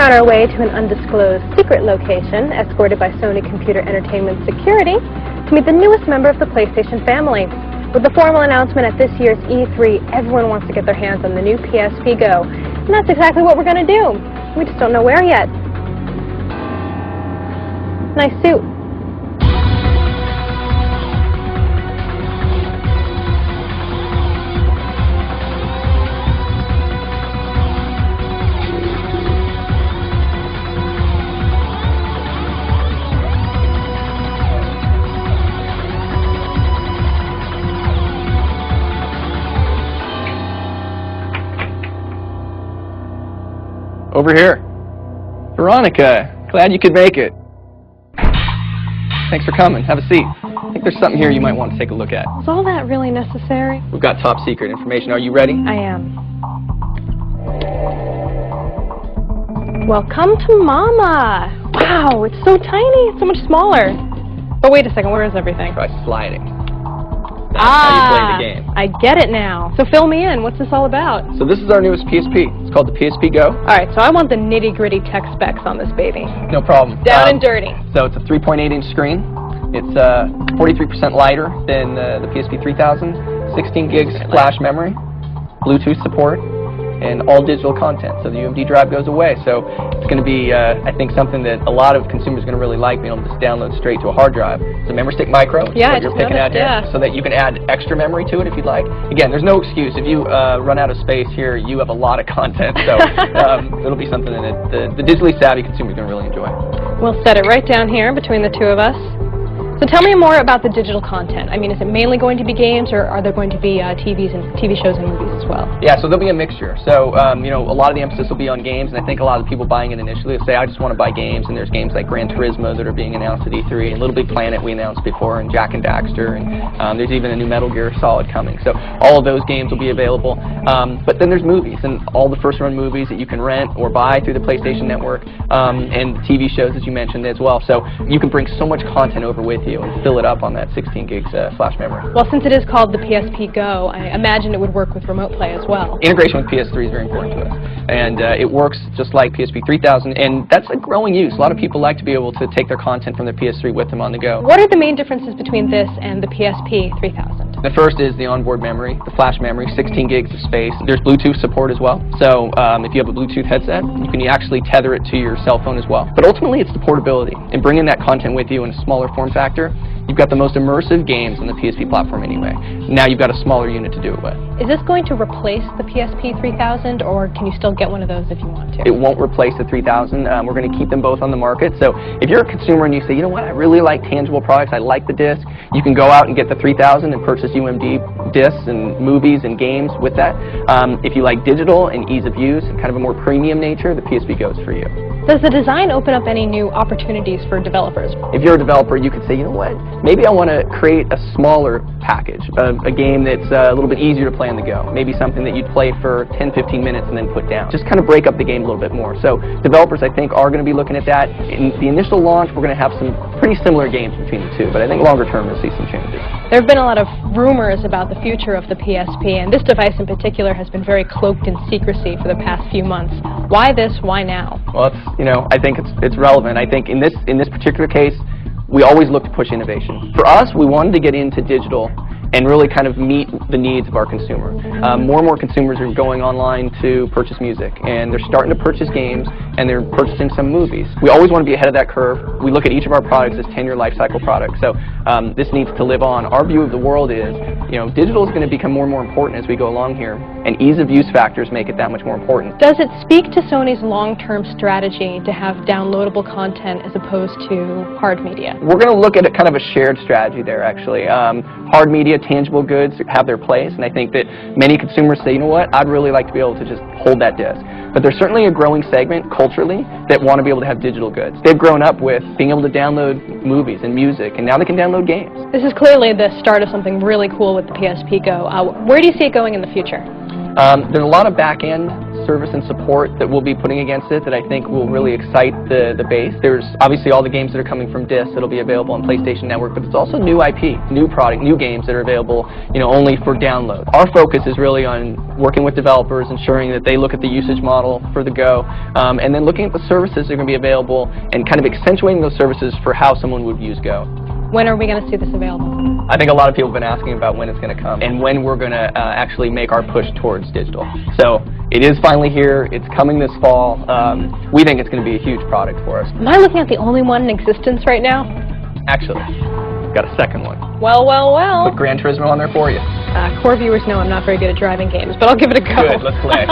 on our way to an undisclosed secret location, escorted by Sony Computer Entertainment Security, to meet the newest member of the PlayStation family. With the formal announcement at this year's E3, everyone wants to get their hands on the new PSP GO. And that's exactly what we're going to do. We just don't know where yet. Nice suit. Over here. Veronica, glad you could make it. Thanks for coming. Have a seat. I think there's something here you might want to take a look at. Is all that really necessary? We've got top secret information. Are you ready? I am. Welcome to Mama. Wow, it's so tiny. It's so much smaller. But wait a second, where is everything? Try sliding. That's how you play the game. I get it now. So fill me in. What's this all about? So this is our newest PSP. It's called the PSP GO. All right, so I want the nitty-gritty tech specs on this baby. No problem. Down and dirty. So it's a 3.8-inch screen. It's 43% lighter than the PSP 3000. 16 gigs flash memory, Bluetooth support, and all digital content. So the UMD drive goes away. So it's going to be, I think, something that a lot of consumers are going to really like, being able to just download straight to a hard drive. It's a memory stick micro, which is what you're picking out here, so that you can add extra memory to it if you'd like. Again, there's no excuse. If you run out of space here, you have a lot of content. So it'll be something that the digitally savvy consumer is going to really enjoy. We'll set it right down here between the two of us. So tell me more about the digital content. I mean, is it mainly going to be games, or are there going to be TV shows and movies as well? Yeah, so there'll be a mixture. So, you know, a lot of the emphasis will be on games, and I think a lot of the people buying it initially will say, I just want to buy games, and there's games like Gran Turismo that are being announced at E3, and Little Big Planet we announced before, and Jak and Daxter, and there's even a new Metal Gear Solid coming. So all of those games will be available. But then there's movies, and all the first-run movies that you can rent or buy through the PlayStation Network, and TV shows, as you mentioned, as well. So you can bring so much content over with you and fill it up on that 16 gigs flash memory. Well, since it is called the PSP GO, I imagine it would work with remote play as well. Integration with PS3 is very important to us, and it works just like PSP 3000, and that's a growing use. A lot of people like to be able to take their content from their PS3 with them on the go. What are the main differences between this and the PSP 3000? The first is the onboard memory, the flash memory, 16 gigs of space. There's Bluetooth support as well, so if you have a Bluetooth headset, you can actually tether it to your cell phone as well. But ultimately, it's the portability, and bringing that content with you in a smaller form factor. You've got the most immersive games on the PSP platform anyway. Now you've got a smaller unit to do it with. Is this going to replace the PSP 3000, or can you still get one of those if you want to? It won't replace the 3000. We're going to keep them both on the market. So if you're a consumer and you say, you know what, I really like tangible products, I like the disc, you can go out and get the 3000 and purchase UMD discs and movies and games with that. If you like digital and ease of use and kind of a more premium nature, the PSP GO is for you. Does the design open up any new opportunities for developers? If you're a developer, you could say, you know what, maybe I want to create a smaller package, a game that's a little bit easier to play on the go. Maybe something that you'd play for 10-15 minutes and then put down. Just kind of break up the game a little bit more. So developers, I think, are going to be looking at that. In the initial launch, we're going to have some pretty similar games between the two, but I think longer term we'll see some changes. There have been a lot of rumors about the future of the PSP, and this device in particular has been very cloaked in secrecy for the past few months. Why this? Why now? Well, I think it's relevant. I think in this particular case, we always look to push innovation. For us, we wanted to get into digital and really kind of meet the needs of our consumer. More and more consumers are going online to purchase music, and they're starting to purchase games, and they're purchasing some movies. We always want to be ahead of that curve. We look at each of our products as 10-year life cycle products, so this needs to live on. Our view of the world is, digital is going to become more and more important as we go along here, and ease of use factors make it that much more important. Does it speak to Sony's long-term strategy to have downloadable content as opposed to hard media? We're going to look at a kind of a shared strategy there, actually. Hard media, tangible goods have their place, and I think that many consumers say, you know what, I'd really like to be able to just hold that disc. But there's certainly a growing segment culturally that want to be able to have digital goods. They've grown up with being able to download movies and music, and now they can download games. This is clearly the start of something really cool with the PSP GO. Where do you see it going in the future? There's a lot of back-end service and support that we'll be putting against it that I think will really excite the base. There's obviously all the games that are coming from disc that'll be available on PlayStation Network, but it's also new IP, new product, new games that are available, only for download. Our focus is really on working with developers, ensuring that they look at the usage model for the Go, and then looking at the services that are going to be available and kind of accentuating those services for how someone would use Go. When are we going to see this available? I think a lot of people have been asking about when it's going to come and when we're going to actually make our push towards digital. So it is finally here. It's coming this fall. We think it's going to be a huge product for us. Am I looking at the only one in existence right now? Actually, got a second one. Well, well, well. Put Gran Turismo on there for you. Core viewers know I'm not very good at driving games, but I'll give it a go. Good, let's play.